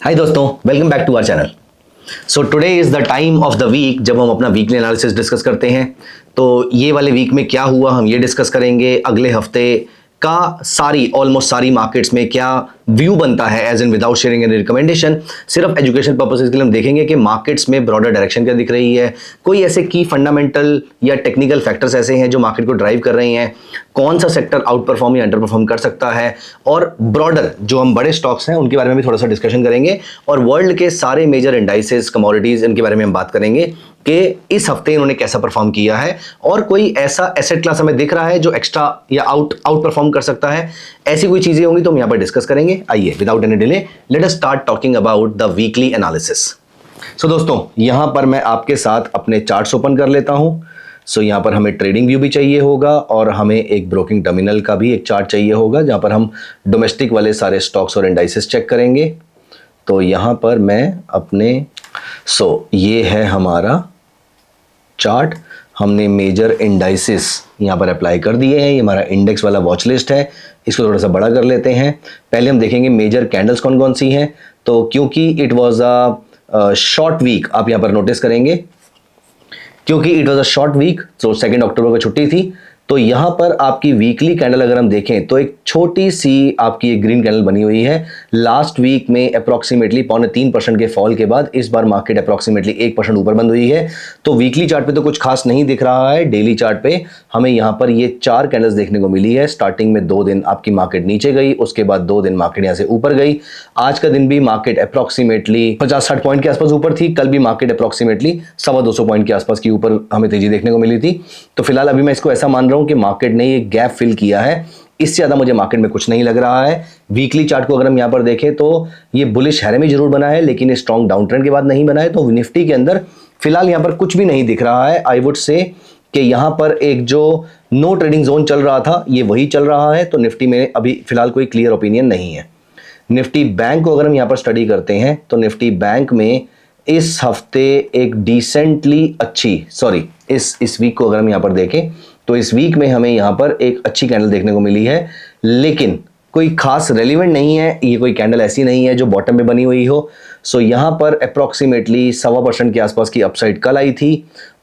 हाय दोस्तों, welcome back to our channel. So today is the time of the week जब हम अपना weekly analysis discuss करते हैं। तो ये वाले वीक में क्या हुआ हम ये डिस्कस करेंगे। अगले हफ्ते का ऑलमोस्ट सारी मार्केट्स में क्या व्यू बनता है as in without sharing any recommendation. सिर्फ एजुकेशन पर्पसेस के लिए हम देखेंगे कि मार्केट्स में ब्रॉडर डायरेक्शन क्या दिख रही है, कोई ऐसे की फंडामेंटल या टेक्निकल फैक्टर्स ऐसे हैं जो मार्केट को ड्राइव कर रहे हैं, कौन सा सेक्टर आउट परफॉर्म या अंडर परफॉर्म कर सकता है, और ब्रॉडर जो हम बड़े स्टॉक्स हैं उनके बारे में भी थोड़ा सा डिस्कशन करेंगे। और वर्ल्ड के सारे मेजर इंडाइसेस, कमोडिटीज, इनके बारे में हम बात करेंगे कि इस हफ्ते इन्होंने कैसा परफॉर्म किया है और कोई ऐसा एसेट क्लास हमें दिख रहा है जो एक्स्ट्रा या आउट परफॉर्म कर सकता है। ऐसी कोई चीजें होंगी तो हम यहाँ पर डिस्कस करेंगे। आइए without any delay let us start talking about the weekly analysis. So दोस्तों, यहां पर मैं आपके साथ अपने चार्ट्स ओपन कर लेता हूं। सो यहाँ पर हमें ट्रेडिंग व्यू भी चाहिए होगा और हमें एक ब्रोकिंग टर्मिनल का भी एक चार्ट चाहिए होगा जहाँ पर हम डोमेस्टिक वाले सारे स्टॉक्स और इंडाइसेस चेक करेंगे। तो यहाँ पर मैं अपने ये है हमारा चार्ट। हमने मेजर इंडाइसेस यहाँ पर अप्लाई कर दिए हैं। ये हमारा इंडेक्स वाला वॉच लिस्ट है, इसको थोड़ा सा बड़ा कर लेते हैं। पहले हम देखेंगे मेजर कैंडल्स कौन कौन सी हैं। तो क्योंकि it was a short week, आप यहाँ पर नोटिस करेंगे क्योंकि it was a short week, तो 2 अक्टूबर को छुट्टी थी। तो यहाँ पर आपकी वीकली कैंडल अगर हम देखें तो एक छोटी सी आपकी एक ग्रीन कैंडल बनी हुई है। लास्ट वीक में अप्रॉक्सीमेटली 3.25% के फॉल के बाद इस बार मार्केट अप्रॉक्सीमेटली 1% ऊपर बंद हुई है। तो वीकली चार्ट पे तो कुछ खास नहीं दिख रहा है। डेली चार्ट पे हमें यहाँ पर ये 4 कैंडल्स देखने को मिली है। स्टार्टिंग में 2 दिन आपकी मार्केट नीचे गई, उसके बाद 2 दिन मार्केट यहाँ से ऊपर गई। आज का दिन भी मार्केट अप्रॉक्सीमेटली 50-60 पॉइंट के आसपास ऊपर थी। कल भी मार्केट अप्रॉक्सीमेटली 250 पॉइंट के आसपास की ऊपर हमें तेजी देखने को मिली थी। तो फिलहाल अभी मैं इसको ऐसा मान रहा हूं कि मार्केट ने ये गैप फिल किया है। इससे ज्यादा मुझे मार्केट में कुछ नहीं लग रहा है। वीकली चार्ट को अगर हम यहां पर देखें तो ये बुलिश हैरमी जरूर बना है, लेकिन स्ट्रॉन्ग डाउन ट्रेंड के बाद नहीं बना है। तो निफ्टी के अंदर फिलहाल यहां पर कुछ भी नहीं दिख रहा है। आई वुड से कि यहां पर एक जो नो ट्रेडिंग जोन चल रहा था ये वही चल रहा है। तो निफ्टी में अभी फिलहाल कोई क्लियर ओपिनियन नहीं है। निफ्टी बैंक को अगर हम यहां पर स्टडी करते हैं तो निफ्टी बैंक में इस हफ्ते एक डिसेंटली अच्छी इस वीक को अगर हम यहां पर देखें तो इस वीक में हमें यहां पर एक अच्छी कैंडल देखने को मिली है, लेकिन कोई खास रेलिवेंट नहीं है। ये कोई कैंडल ऐसी नहीं है जो बॉटम में बनी हुई हो। सो यहां पर अप्रॉक्सीमेटली 1.25% के आसपास की अपसाइड कल आई थी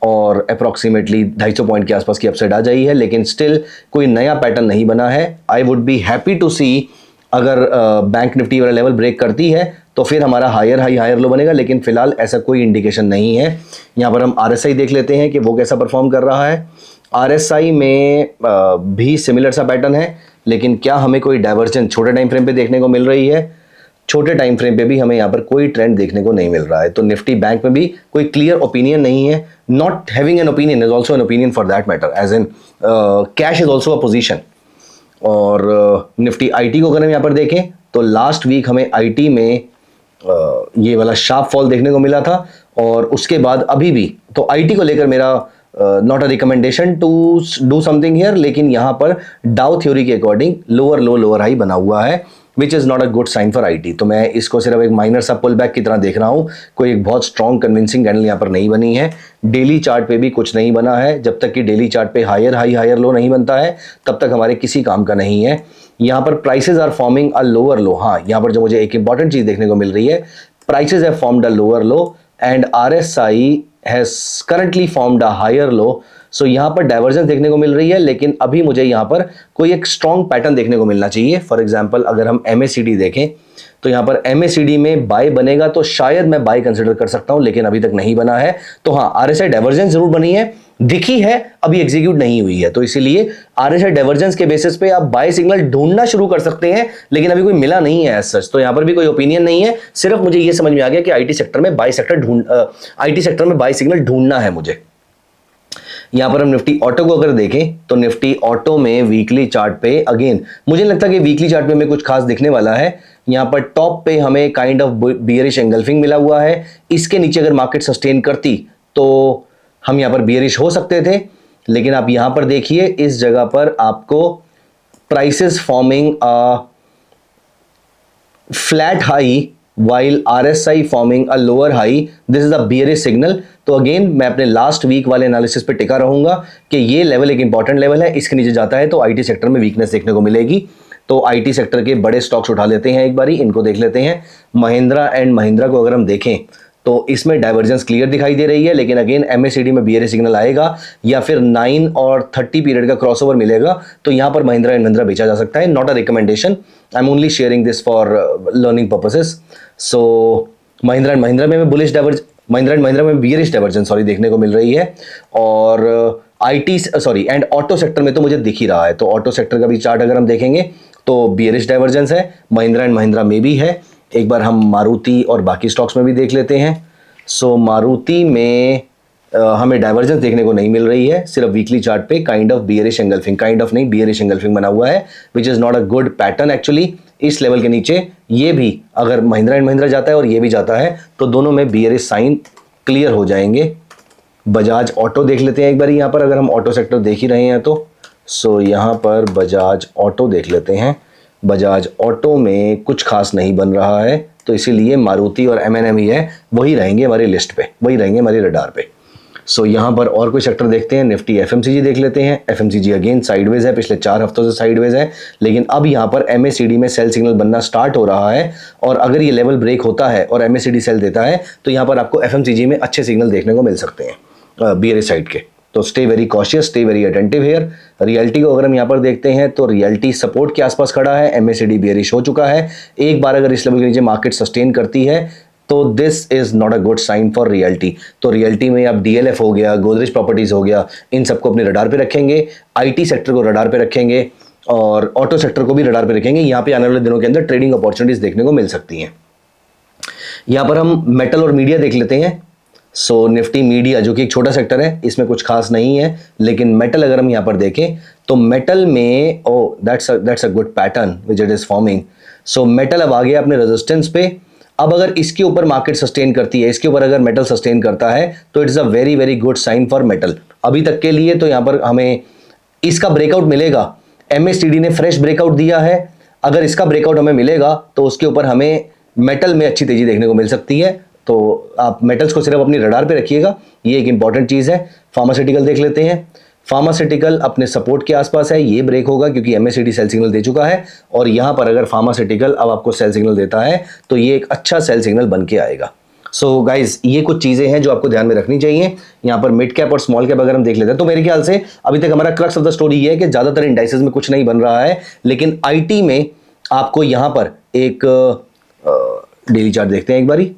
और अप्रॉक्सीमेटली 250 पॉइंट के आसपास की अपसाइड आज आई है, लेकिन स्टिल कोई नया पैटर्न नहीं बना है। I would be happy to see अगर बैंक निफ्टी वाला लेवल ब्रेक करती है तो फिर हमारा हायर हाई हायर लो बनेगा, लेकिन फिलहाल ऐसा कोई इंडिकेशन नहीं है। यहाँ पर हम आरएसआई देख लेते हैं कि वो कैसा परफॉर्म कर रहा है। आरएसआई में भी सिमिलर सा पैटर्न है, लेकिन क्या हमें कोई डाइवर्जेंस छोटे टाइम फ्रेम पे देखने को मिल रही है? छोटे टाइम फ्रेम पे भी हमें यहाँ पर कोई ट्रेंड देखने को नहीं मिल रहा है। तो निफ्टी बैंक में भी कोई क्लियर ओपिनियन नहीं है। Not having an opinion is also an opinion for that matter, as in cash is also a position. और निफ्टी आईटी को अगर हम यहाँ पर देखें तो लास्ट वीक हमें आईटी में ये वाला शार्प फॉल देखने को मिला था और उसके बाद अभी भी। तो आईटी को लेकर मेरा not a recommendation to do something here, लेकिन यहाँ पर डाउ थ्योरी के according lower low lower high बना हुआ है, which is not a good sign for IT. तो मैं इसको सिर्फ एक माइनर सा पुल बैक की तरह देख रहा हूँ। कोई एक बहुत स्ट्रॉन्ग कन्विंसिंग कैंडल यहाँ पर नहीं बनी है। डेली चार्ट पे भी कुछ नहीं बना है। जब तक कि डेली चार्ट पे हायर हाई हायर लो नहीं बनता है तब तक हमारे किसी काम का नहीं है। यहाँ पर prices are forming a lower low. हाँ, यहाँ पर जो मुझे एक इंपॉर्टेंट चीज देखने को मिल रही है, prices have formed a lower low and RSI has currently formed a higher low. So यहाँ पर डाइवर्जेंस देखने को मिल रही है, लेकिन अभी मुझे यहाँ पर कोई एक स्ट्रॉन्ग पैटर्न देखने को मिलना चाहिए। फॉर एग्जाम्पल अगर हम एमएसीडी देखें तो यहाँ पर एमएसीडी में बाय बनेगा तो शायद मैं बाय कंसिडर कर सकता हूँ, लेकिन अभी तक नहीं बना है। तो हाँ, आरएसआई डाइवर्जेंस जरूर बनी है, दिखी है, अभी एग्जीक्यूट नहीं हुई है। तो इसीलिए आरएसआई डाइवर्जेंस के बेसिस पे आप बाय सिग्नल ढूंढना शुरू कर सकते हैं, लेकिन अभी कोई मिला नहीं है एज सच। तो यहाँ पर भी कोई ओपिनियन नहीं है। सिर्फ मुझे ये समझ में आ गया कि आईटी सेक्टर में बाय सिग्नल ढूंढना है मुझे। यहां पर हम निफ्टी ऑटो को अगर देखें तो निफ्टी ऑटो में वीकली चार्ट पे अगेन मुझे लगता है कि वीकली चार्ट पे हमें कुछ खास दिखने वाला है। यहां पर टॉप पे हमें काइंड ऑफ बियरिश एंगल्फिंग मिला हुआ है। इसके नीचे अगर मार्केट सस्टेन करती तो हम यहां पर बियरिश हो सकते थे, लेकिन आप यहां पर देखिए इस जगह पर आपको prices forming flat high while RSI forming a lower high, this is a bearish signal। तो अगेन मैं अपने लास्ट वीक वाले एनालिसिस पे टिका रहूंगा कि ये लेवल एक इंपॉर्टेंट लेवल है। इसके नीचे जाता है तो आईटी सेक्टर में वीकनेस देखने को मिलेगी। तो आईटी सेक्टर के बड़े स्टॉक्स उठा लेते हैं, एक बारी इनको देख लेते हैं। महिंद्रा एंड महिंद्रा को अगर हम देखें तो इसमें डाइवर्जेंस क्लियर दिखाई दे रही है, लेकिन अगेन एमएससीडी में बियरिश सिग्नल आएगा या फिर 9 और 30 पीरियड का क्रॉसओवर मिलेगा तो यहां पर महिंद्रा एंड महिंद्रा बेचा जा सकता है। Not a recommendation, I am only sharing this for learning purposes. So Mahindra and Mahindra में bullish diverge Mahindra and Mahindra में बियरिश डाइवर्जेंस देखने को मिल रही है। और आईटी एंड ऑटो सेक्टर में तो मुझे दिख ही रहा है, तो ऑटो सेक्टर का भी चार्ट अगर हम देखेंगे तो बियरिश डाइवर्जेंस है, महिंद्रा एंड महिंद्रा में भी है। एक बार हम मारुति और बाकी स्टॉक्स में भी देख लेते हैं। सो मारुति में हमें डाइवर्जेंस देखने को नहीं मिल रही है, सिर्फ वीकली चार्ट पे kind of bearish engulfing, kind of नहीं बियरिश एंगल्फिंग बना हुआ है, which is not a good pattern actually. इस लेवल के नीचे ये भी अगर महिंद्रा एंड महिंद्रा जाता है और ये भी जाता है तो दोनों में बियरिश साइन क्लियर हो जाएंगे। बजाज ऑटो देख लेते हैं एक बार यहाँ पर, अगर हम ऑटो सेक्टर देख ही रहे हैं तो। सो यहाँ पर बजाज ऑटो देख लेते हैं। बजाज ऑटो में कुछ खास नहीं बन रहा है, तो इसीलिए मारुति और एमएनएम ही है, वही रहेंगे हमारी लिस्ट पे, वही रहेंगे हमारी रडार पे। सो यहाँ पर और कोई सेक्टर देखते हैं, निफ्टी एफएमसीजी देख लेते हैं। एफएमसीजी अगेन साइडवेज है, पिछले 4 हफ्तों से साइडवेज है, लेकिन अब यहाँ पर एमएससीडी में सेल सिग्नल बनना स्टार्ट हो रहा है। और अगर ये लेवल ब्रेक होता है और एमएससीडी सेल देता है तो यहाँ पर आपको एफएमसीजी में अच्छे सिग्नल देखने को मिल सकते हैं बियरिश साइड के। तो stay very cautious, stay very attentive here. Realty को अगर हम यहाँ पर देखते हैं तो रियल्टी सपोर्ट के आसपास खड़ा है, एमएससीडी बियरिश हो चुका है। एक बार अगर इस लेवल के नीचे मार्केट सस्टेन करती है तो this is not a good sign for realty. तो रियल्टी में आप डीएलएफ हो गया, गोदरेज प्रॉपर्टीज हो गया, इन सबको अपने रडार पे रखेंगे। आईटी सेक्टर को रडार पे रखेंगे और ऑटो सेक्टर को भी रडार पे रखेंगे। यहाँ पे आने वाले दिनों के अंदर ट्रेडिंग अपॉर्चुनिटीज देखने को मिल सकती हैं। यहाँ पर हम मेटल और मीडिया देख लेते हैं। सो निफ्टी मीडिया जो कि एक छोटा सेक्टर है, इसमें कुछ खास नहीं है, लेकिन मेटल अगर हम यहाँ पर देखें तो मेटल में that's a good pattern which it is forming. So metal अब आ गया अपने रेजिस्टेंस पे। अब अगर इसके ऊपर मार्केट सस्टेन करती है, इसके ऊपर अगर मेटल सस्टेन करता है तो it's a very very good sign for metal अभी तक के लिए। तो यहाँ पर हमें इसका ब्रेकआउट मिलेगा, एमएससीडी ने फ्रेश ब्रेकआउट दिया है, अगर इसका ब्रेकआउट हमें मिलेगा तो उसके ऊपर हमें मेटल में अच्छी तेजी देखने को मिल सकती है। तो आप मेटल्स को सिर्फ अपनी रडार पे रखिएगा, ये एक इंपॉर्टेंट चीज़ है। फार्मास्यूटिकल देख लेते हैं। फार्मास्यूटिकल अपने सपोर्ट के आसपास है, ये ब्रेक होगा क्योंकि एमएससीडी सेल सिग्नल दे चुका है। और यहाँ पर अगर फार्मास्यूटिकल अब आपको सेल सिग्नल देता है तो ये एक अच्छा सेल सिग्नल बन के आएगा। सो गाइज ये कुछ चीज़ें हैं जो आपको ध्यान में रखनी चाहिए। यहाँ पर मिड कैप और स्मॉल कैप अगर हम देख लेते हैं तो मेरे ख्याल से अभी तक हमारा क्रक्स ऑफ द स्टोरी ये है कि ज़्यादातर इंडाइसेस में कुछ नहीं बन रहा है, लेकिन आईटी में आपको यहाँ पर एक डेली चार्ट देखते हैं एक बारी।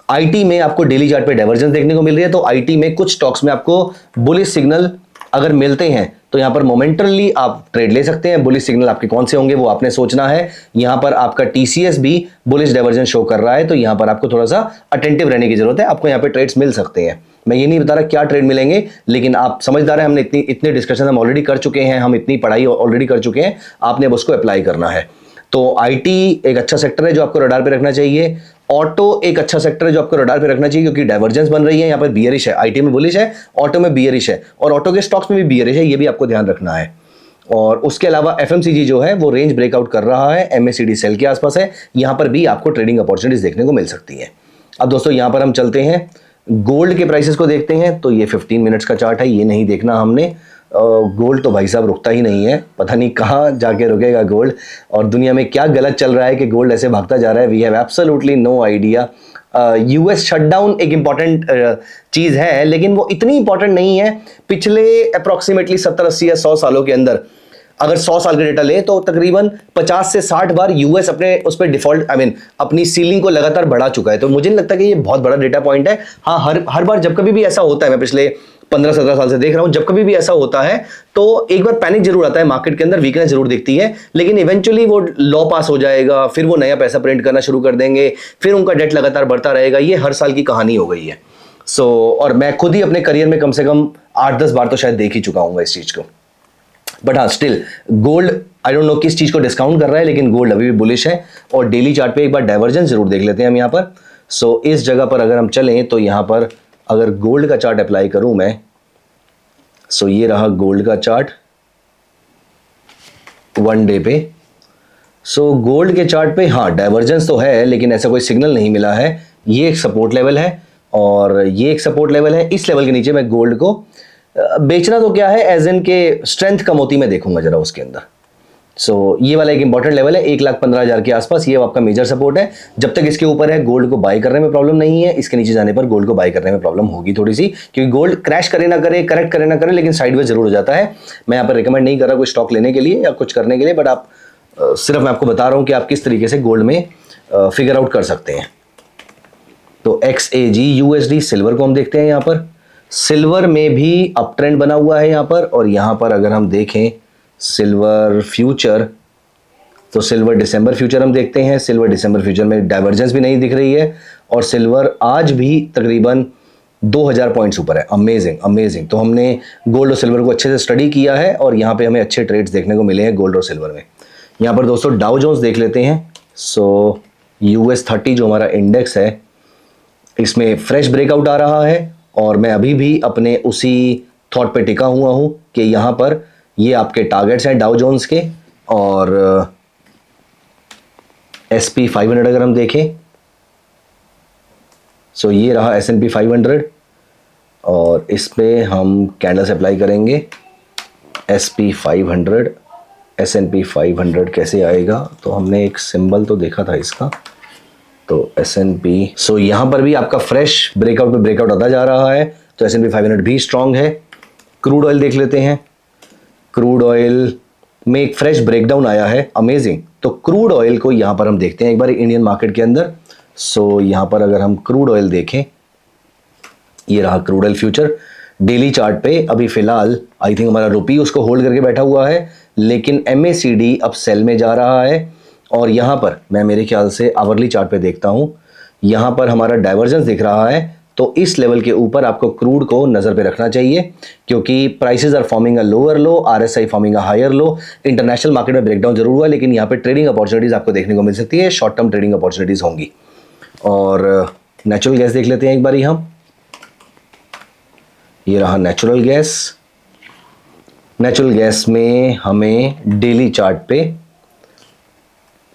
आईटी में आपको डेली चार्ट पे डाइवर्जेंस देखने को मिल रही है। तो आईटी में कुछ स्टॉक्स में आपको बुलिश सिग्नल अगर मिलते हैं तो यहां पर मोमेंटरली आप ट्रेड ले सकते हैं। बुलिश सिग्नल आपके कौन से होंगे वो आपने सोचना है। यहां पर आपका टीसीएस भी बुलिश डाइवर्जेंस शो कर रहा है, तो यहां पर आपको थोड़ा सा अटेंटिव रहने की जरूरत है। आपको यहां पे ट्रेड्स मिल सकते हैं, मैं ये नहीं बता रहा क्या ट्रेड मिलेंगे, लेकिन आप समझदार हैं, हमने इतने डिस्कशन हम ऑलरेडी कर चुके हैं, हम इतनी पढ़ाई ऑलरेडी कर चुके हैं, आपने अब उसको अप्लाई करना है। तो आईटी एक अच्छा सेक्टर है जो आपको रडार पे रखना चाहिए। ऑटो एक अच्छा सेक्टर है जो आपको रडार पे रखना चाहिए क्योंकि डाइवर्जेंस बन रही है, यहाँ पर बियरिश है, आईटी में बुलिश है, ऑटो में बियरिश है और ऑटो के स्टॉक्स में भी बियरिश है, ये भी आपको ध्यान रखना है। और उसके अलावा एफएमसीजी जो है वो रेंज ब्रेकआउट कर रहा है, एमएससीडी सेल के आसपास है, यहाँ पर भी आपको ट्रेडिंग अपॉर्चुनिटीज देखने को मिल सकती है। अब दोस्तों यहाँ पर हम चलते हैं गोल्ड के प्राइसेस को देखते हैं। तो ये 15 मिनट्स का चार्ट है, ये नहीं देखना हमने। गोल्ड तो भाई साहब रुकता ही नहीं है, पता नहीं कहाँ जाके रुकेगा गोल्ड और दुनिया में क्या गलत चल रहा है कि गोल्ड ऐसे भागता जा रहा है। We have absolutely no idea. US shutdown एक इंपॉर्टेंट चीज़ है, लेकिन वो इतनी इंपॉर्टेंट नहीं है। पिछले अप्रॉक्सीमेटली 70, 80 या 100 सालों के अंदर अगर 100 साल का डेटा ले तो तकरीबन 50 से 60 बार यूएस अपने उस पर डिफॉल्ट अपनी सीलिंग को लगातार बढ़ा चुका है। तो मुझे नहीं लगता कि ये बहुत बड़ा डेटा पॉइंट है। हाँ, हर बार जब कभी भी ऐसा होता है, मैं पिछले 15-17 साल से देख रहा हूं, जब कभी भी ऐसा होता है तो एक बार पैनिक जरूर आता है मार्केट के अंदर, वीकनेस जरूर दिखती है, लेकिन इवेंचुअली वो लॉ पास हो जाएगा, फिर वो नया पैसा प्रिंट करना शुरू कर देंगे, फिर उनका डेट लगातार बढ़ता रहेगा। ये हर साल की कहानी हो गई है। और मैं खुद ही अपने करियर में कम से कम 8-10 बार तो शायद देख ही चुका हूँ इस चीज को। बट हाँ, still gold I don't know किस चीज को डिस्काउंट कर रहा है, लेकिन गोल्ड अभी भी बुलिश है। और डेली चार्ट पे एक बार डाइवर्जेंस जरूर देख लेते हैं हम यहाँ पर। इस जगह पर अगर हम चलें तो यहाँ पर अगर गोल्ड का चार्ट अप्लाई करूं मैं, ये रहा गोल्ड का चार्ट 1 डे पे। गोल्ड के चार्ट पे हाँ डाइवर्जेंस तो है, लेकिन ऐसा कोई सिग्नल नहीं मिला है। ये एक सपोर्ट लेवल है और ये एक सपोर्ट लेवल है। इस लेवल के नीचे मैं गोल्ड को बेचना तो क्या है, एज इन के स्ट्रेंथ कम होती मैं देखूंगा जरा उसके अंदर। सो ये वाला एक इंपॉर्टेंट लेवल है 1,15,000 के आसपास, ये आपका मेजर सपोर्ट है। जब तक इसके ऊपर है गोल्ड को बाय करने में प्रॉब्लम नहीं है, इसके नीचे जाने पर गोल्ड को बाय करने में प्रॉब्लम होगी थोड़ी सी, क्योंकि गोल्ड क्रैश करे ना करे, करेक्ट करे ना करे, लेकिन साइडवेज जरूर हो जाता है। मैं यहाँ पर रिकमेंड नहीं कर रहा कोई स्टॉक लेने के लिए या कुछ करने के लिए, बट आप सिर्फ मैं आपको बता रहा हूँ कि आप किस तरीके से गोल्ड में फिगर आउट कर सकते हैं। तो XAG USD सिल्वर को हम देखते हैं। यहाँ पर सिल्वर में भी अप ट्रेंड बना हुआ है यहाँ पर, और यहाँ पर अगर हम देखें सिल्वर फ्यूचर, तो सिल्वर दिसंबर फ्यूचर हम देखते हैं। सिल्वर दिसंबर फ्यूचर में डाइवर्जेंस भी नहीं दिख रही है, और सिल्वर आज भी तकरीबन 2000 पॉइंट्स ऊपर है। Amazing amazing. तो हमने गोल्ड और सिल्वर को अच्छे से स्टडी किया है, और यहाँ पे हमें अच्छे ट्रेड्स देखने को मिले हैं गोल्ड और सिल्वर में। यहाँ पर दोस्तों डाउ जोन्स देख लेते हैं। सो US 30 जो हमारा इंडेक्स है, इसमें फ्रेश ब्रेकआउट आ रहा है, और मैं अभी भी अपने उसी थॉट पे टिका हुआ हूँ कि यहाँ पर ये आपके टारगेट्स हैं डाउ जोन्स के। और SP 500 अगर हम देखें, सो ये रहा S&P 500, और इस पे हम कैंडल्स अप्लाई करेंगे। SP 500 S&P 500 कैसे आएगा, तो हमने एक सिंबल तो देखा था इसका, तो S&P, सो यहाँ पर भी आपका फ्रेश ब्रेकआउट पे ब्रेकआउट आता जा रहा है, तो S&P 500 भी स्ट्रांग है। क्रूड ऑयल देख लेते हैं। क्रूड ऑयल में एक फ्रेश ब्रेकडाउन आया है, अमेजिंग। तो क्रूड ऑयल को यहाँ पर हम देखते हैं एक बार इंडियन मार्केट के अंदर। सो यहाँ पर अगर हम क्रूड ऑयल देखें, ये रहा crude oil future daily chart पे। अभी फिलहाल आई थिंक हमारा रुपी उसको होल्ड करके बैठा हुआ है, लेकिन MACD अब सेल में जा रहा है। और यहाँ पर मैं मेरे ख्याल से आवरली चार्ट पे देखता हूँ, यहाँ पर हमारा डाइवर्जेंस दिख रहा है। तो इस लेवल के ऊपर आपको क्रूड को नज़र पे रखना चाहिए, क्योंकि prices are forming a lower low, RSI forming a higher low. International market में ब्रेकडाउन जरूर हुआ, लेकिन यहाँ पे ट्रेडिंग अपॉर्चुनिटीज़ आपको देखने को मिल सकती है, शॉर्ट टर्म ट्रेडिंग अपॉर्चुनिटीज़ होंगी। और नेचुरल गैस देख लेते हैं एक बारी हम। ये रहा नेचुरल गैस। नेचुरल गैस में हमें डेली चार्ट पे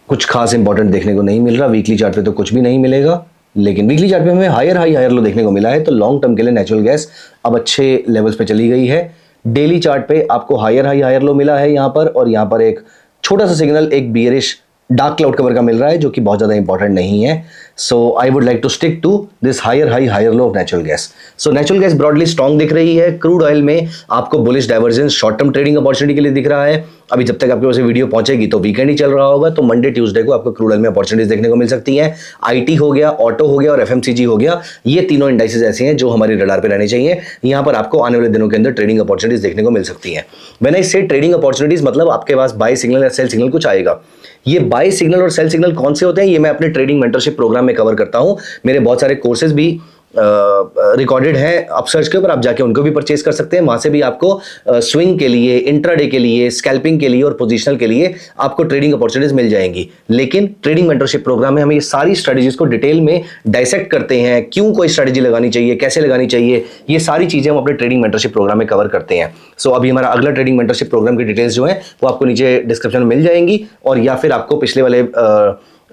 कुछ खास इंपॉर्टेंट देखने को नहीं मिल रहा, वीकली चार्ट पे तो कुछ भी नहीं मिलेगा, लेकिन वीकली चार्ट पे हमें हायर हाई हायर लो देखने को मिला है। तो लॉन्ग टर्म के लिए नेचुरल गैस अब अच्छे लेवल्स पे चली गई है। डेली चार्ट पे आपको हायर हाई हायर लो मिला है यहाँ पर, और यहाँ पर एक छोटा सा सिग्नल एक बियरिश डार्क क्लाउड कवर का मिल रहा है, जो कि बहुत ज़्यादा इंपॉर्टेंट नहीं है। So I would like to stick to this higher high higher low of natural gas. So natural gas broadly strong दिख रही है। क्रूड ऑयल में आपको bullish divergence short term trading opportunity के लिए दिख रहा है। अभी जब तक आपके पास वीडियो पहुंचेगी तो वीकेंड ही चल रहा होगा, तो मंडे ट्यूसडे को आपको क्रूड ऑयल में अपॉर्चुनिटीज देखने को मिल सकती हैं। IT हो गया, ऑटो हो गया और FMCG हो गया, ये तीनों इंडाइसेस ऐसे हैं जो हमारी रडार पे रहने चाहिए। यहाँ पर आपको आने वाले दिनों के अंदर ट्रेडिंग अपॉर्चुनिटीज देखने को मिल सकती हैं। व्हेन आई से ट्रेडिंग अपॉर्चुनिटीज, मतलब आपके पास बाय सिग्नल या सेल सिग्नल कुछ आएगा। ये बाय सिग्नल और सेल सिग्नल कौन से होते हैं, ये मैं अपने ट्रेडिंग मेंटरशिप प्रोग्राम में कवर करता हूं। मेरे बहुत सारे कोर्सेज भी रिकॉर्डेड है अपसर्च के ऊपर, आप जाके उनको भी परचेज कर सकते हैं। वहां से भी आपको स्विंग के लिए, इंट्राडे के लिए, स्कैल्पिंग के लिए और पोजीशनल के लिए आपको ट्रेडिंग अपॉर्चुनिटीज मिल जाएंगी। लेकिन ट्रेडिंग मेंटरशिप प्रोग्राम में हम ये सारी स्ट्रेटजीज को डिटेल में डाइसेक्ट करते हैं, क्यों कोई स्ट्रेटजी लगानी चाहिए, कैसे लगानी चाहिए, ये सारी चीजें हम अपने ट्रेडिंग मेंटरशिप प्रोग्राम में कवर करते हैं। सो अभी हमारा अगला ट्रेडिंग मेंटरशिप प्रोग्राम की डिटेल्स जो है वो आपको नीचे डिस्क्रिप्शन में मिल जाएंगी, और या फिर आपको पिछले वाले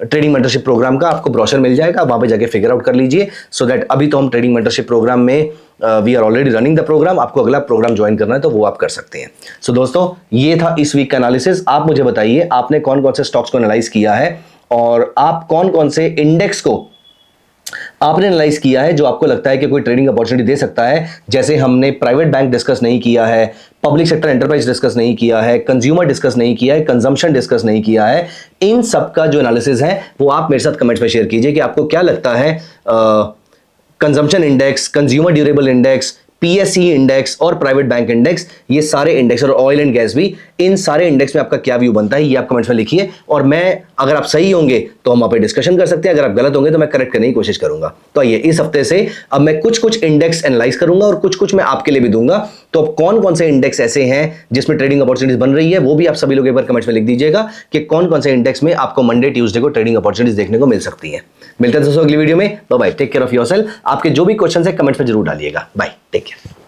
ट्रेडिंग मेंटरशिप प्रोग्राम का आपको ब्रोशर मिल जाएगा, वहां पे जाके फिगर आउट कर लीजिए। सो दैट अभी तो हम ट्रेडिंग मेंटरशिप प्रोग्राम में we are already running the program, आपको अगला प्रोग्राम ज्वाइन करना है तो वो आप कर सकते हैं। सो दोस्तों, ये था इस वीक का एनालिसिस। आप मुझे बताइए आपने कौन कौन से स्टॉक्स को एनालाइज किया है, और आप कौन कौन से इंडेक्स को आपने एनालाइज किया है जो आपको लगता है कि कोई ट्रेडिंग अपॉर्चुनिटी दे सकता है। जैसे हमने प्राइवेट बैंक डिस्कस नहीं किया है, पब्लिक सेक्टर एंटरप्राइज डिस्कस नहीं किया है, कंज्यूमर डिस्कस नहीं किया है, कंजम्पशन डिस्कस नहीं किया है। इन सब का जो एनालिसिस है वो आप मेरे साथ कमेंट्स में शेयर कीजिए कि आपको क्या लगता है consumption index, consumer durable index, PSE index और प्राइवेट बैंक इंडेक्स, ये सारे इंडेक्स, और ऑयल एंड गैस भी, इन सारे इंडेक्स में आपका क्या व्यू बनता है ये आप कमेंट्स में लिखिए। और मैं, अगर आप सही होंगे तो हम वहां पे डिस्कशन कर सकते हैं, अगर आप गलत होंगे तो मैं करेक्ट करने की कोशिश करूंगा। तो आइए, इस हफ्ते से अब मैं कुछ इंडेक्स एनालाइज करूंगा और कुछ मैं आपके लिए भी दूंगा। तो अब कौन कौन से इंडेक्स ऐसे हैं जिसमें ट्रेडिंग अपॉर्चुनिटीज बन रही है, वो भी आप सभी लोग एक बार कमेंट्स में लिख दीजिएगा कि कौन कौन से इंडेक्स में आपको मंडे ट्यूसडे को ट्रेडिंग अपॉर्चुनिटीज देखने को मिल सकती है। मिलते हैं दोस्तों अगली वीडियो में। Bye bye, take care of yourself. आपके जो भी क्वेश्चन है कमेंट्स में जरूर डालिएगा। Bye, take care.